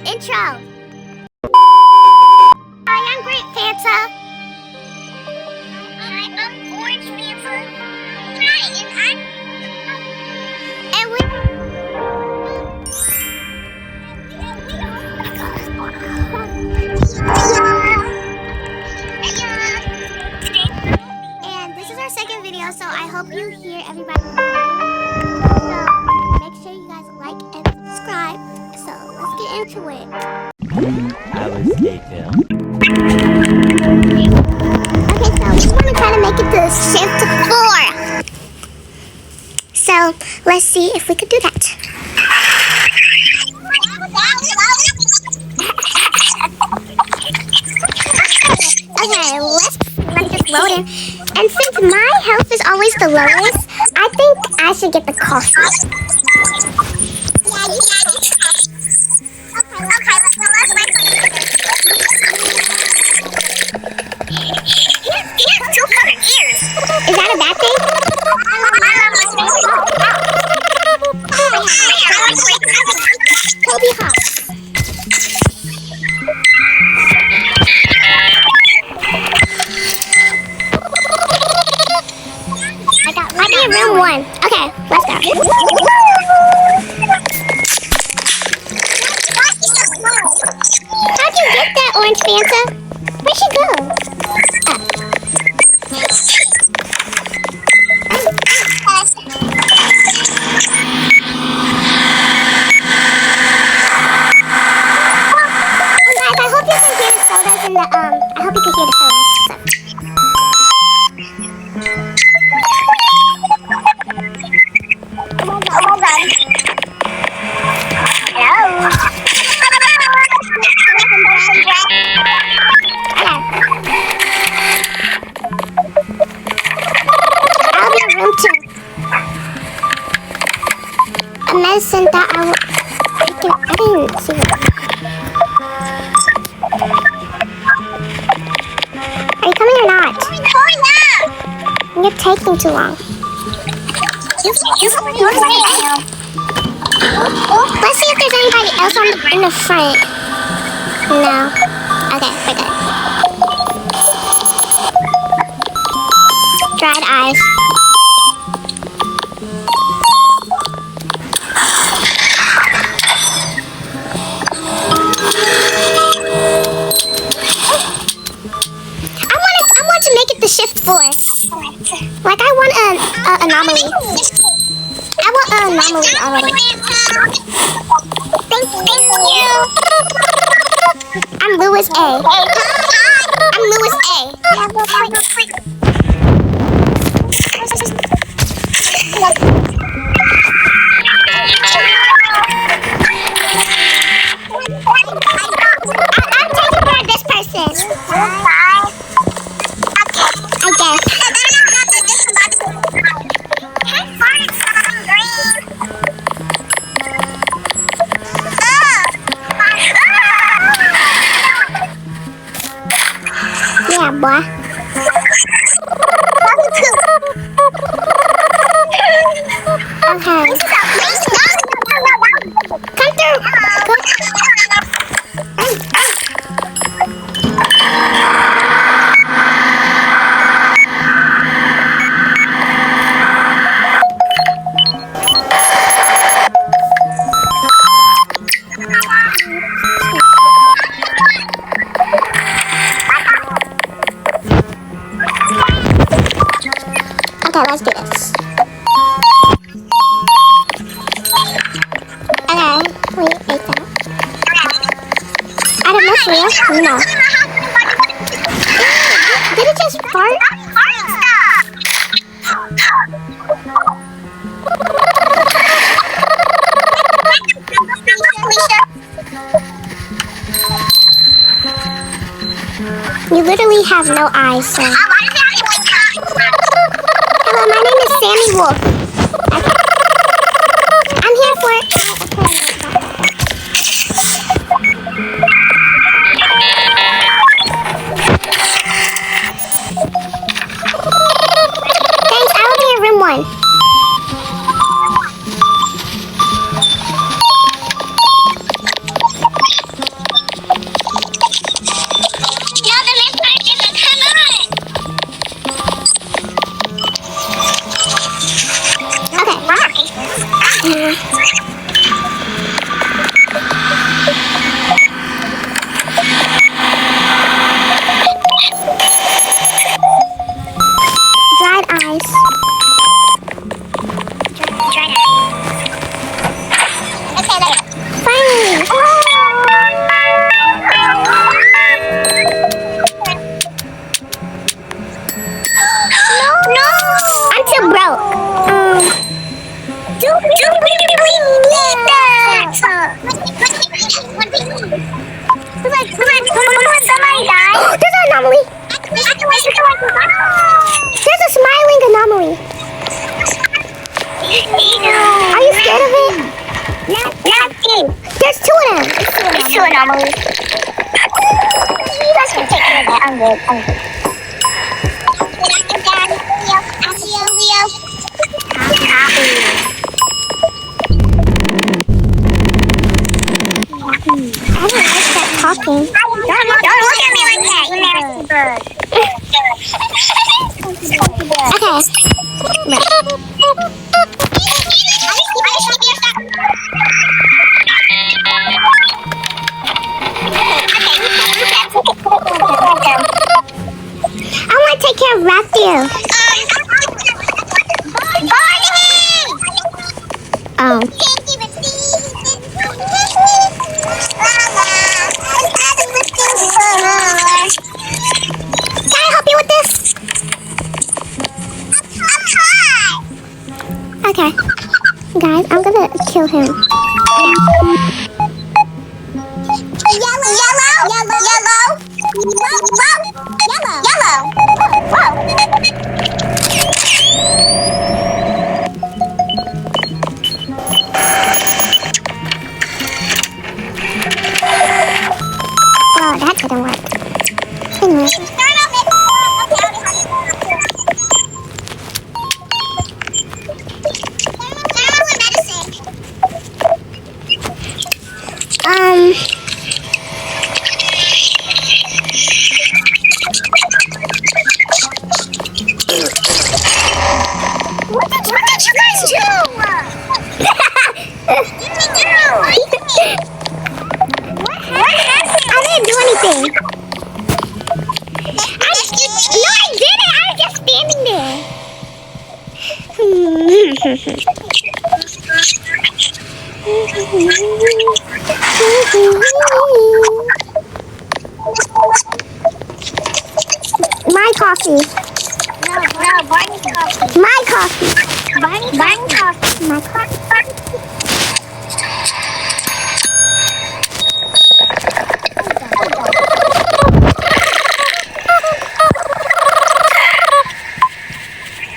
intro. Hi, I'm Great Fanta. Hi, I'm Orange Fanta. Hi, and we and this is our second video, so I hope you hear everybody. So make sure you guys like and subscribe. So let's get into it. Hours later. Okay, so we want to try to make it to shift 4. So let's see if we could do that. Okay, let's just load in. And since my health is always the lowest, I think I should get the coffee. Is that a bad thing? Kobe Hawk. I'll be in room 1. Okay, let's go. How'd you get that, Orange Fanta? Where'd she go? I hope you can hear the sodas. I'll be in room 2. A medicine that I didn't see it. Are you coming or not? You're taking too long. Let's see if there's anybody else in the front. No. Okay, we're good. Dried eyes. I want to make it to shift 4. Like I want an anomaly. I want an anomaly already. Thank you. I'm Louis A. I'm Louis A. I'm taking care of this person. I guess. Yeah, boy. Okay. Come through. Okay, let's do this. Okay, wait, ate that. I don't know for real. No. Did it just fart? You literally have no eyes, so. Hello, my name is Sammy Wolf. I'm here for it. Thanks, I will be in room 1. anomaly? There's a smiling anomaly. Are you scared of it? There's two of them. There's two anomalies. You guys can take care of that. I'm good. I don't like that talking. Don't look at me like that, you nasty bird. Okay. I want to take care of Raphael. Oh. Can I help you with this? Okay. Guys, I'm gonna kill him. Oh, that didn't work. Anyway. What did you guys do? What happened? I didn't do anything. No, I didn't. I was just standing there. My coffee. No, Barney's coffee. My coffee. Barney's coffee. My coffee.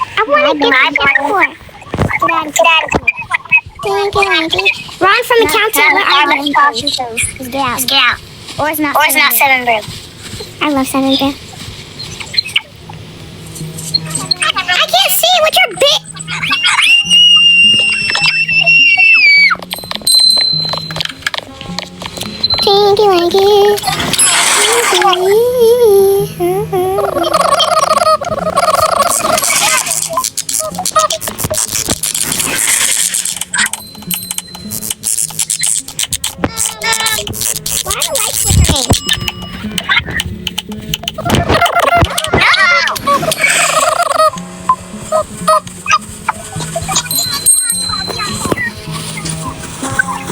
I want to get before. Get out of here. Run from the counter. Where are you? Just get out. Or it's not 7 brew. I love 7 Brew. I can't see with your bit. Tinky Winky. Why do lights flickering?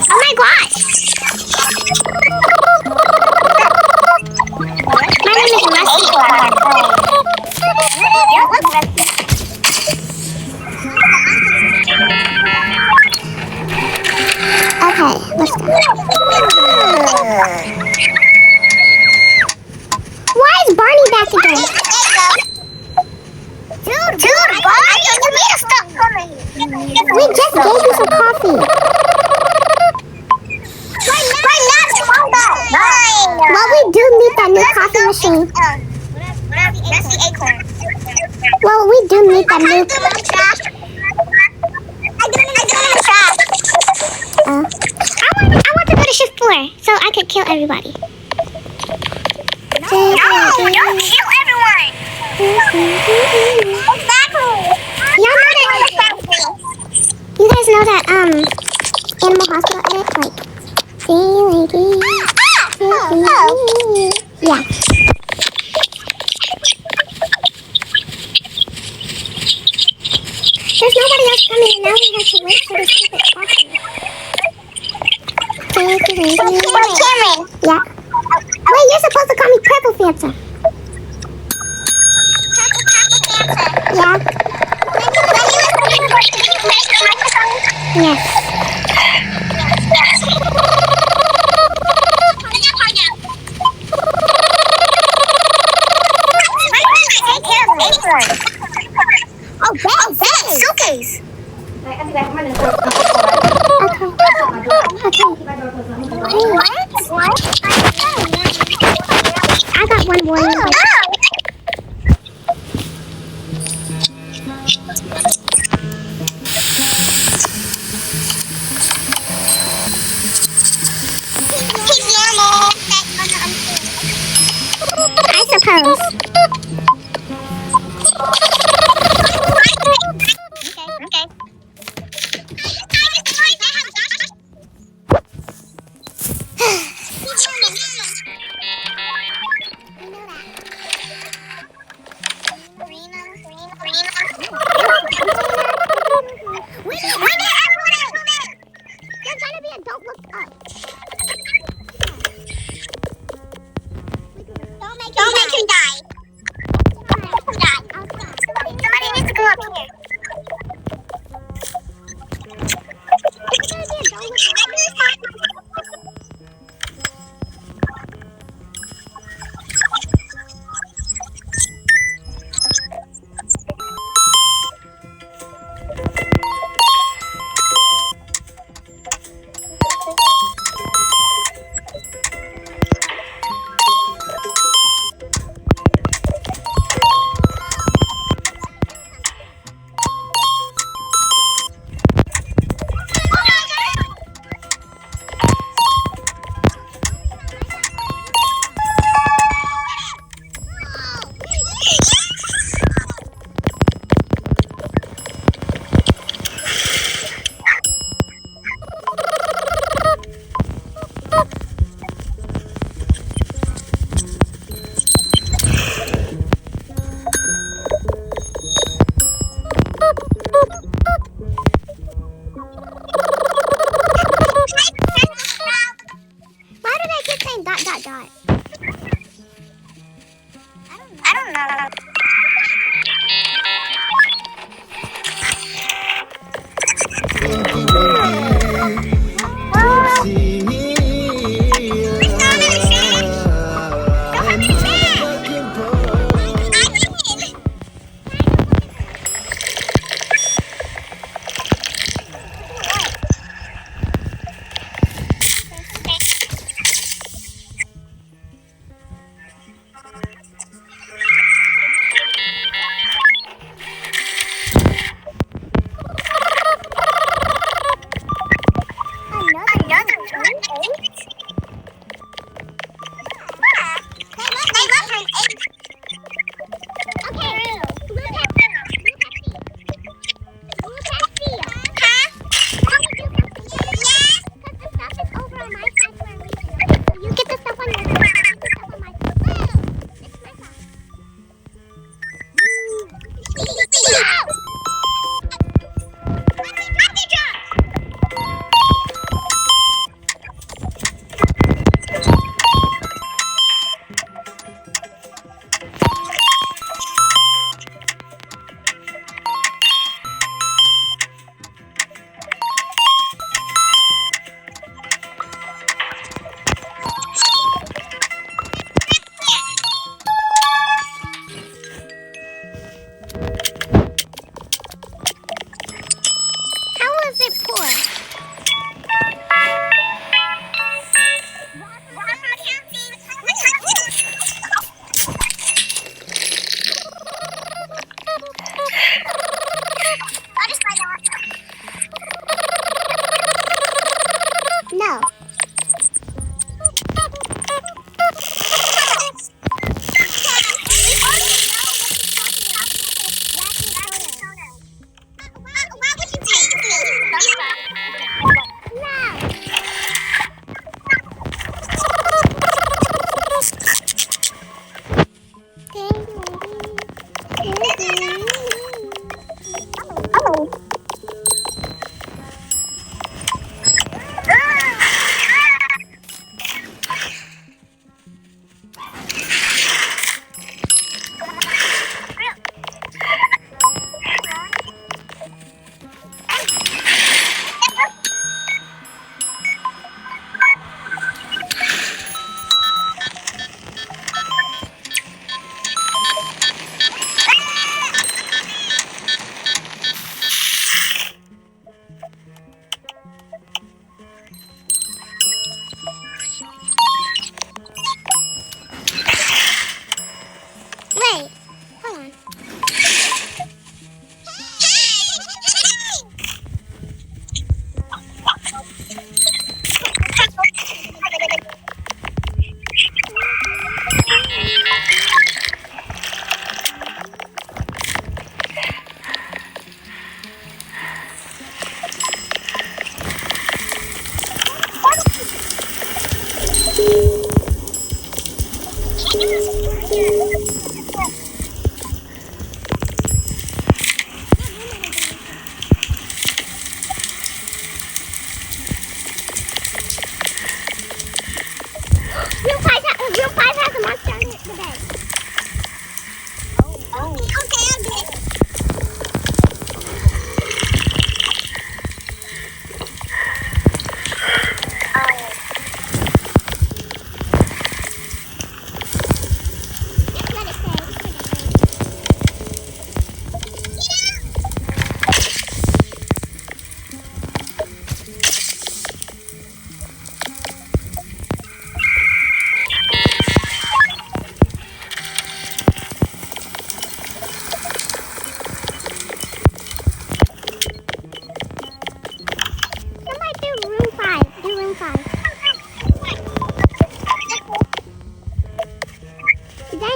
Oh my gosh! My name is Rusty. Okay, let's go. Why is Barney back again? Dude, Barney, you need to stop coming. We just gave you some coffee. Well, we do need that new coffee machine. That's the acorn. Well, we do need that new. I want to go to shift 4 so I could kill everybody. No, don't kill everyone. Y'all know that? You guys know that Animal Hospital edit? Yeah. There's nobody else coming, and now we have to wait for the stupid coffee. Cameron. Yeah. Wait, you're supposed to call me Purple Fanta. Yeah. Yes. Oh, bed. Suitcase. What? I got one more. He's normal. I suppose. Okay. You're trying to be a don't look up. Don't make him die. Somebody needs to go up here. Why do they keep saying dot dot dot? I don't know.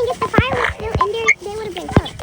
if the fire was still in there, they would have been cooked.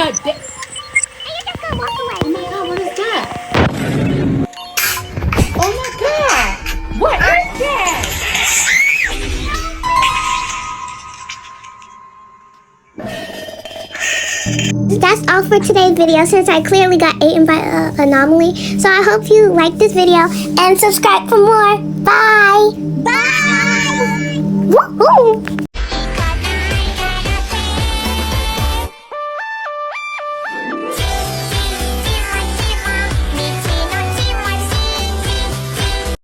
And you just gonna walk away. Oh my god, what is that? Oh my god! What is that? That's all for today's video since I clearly got eaten by an anomaly. So I hope you like this video and subscribe for more. Bye! Bye! Woohoo!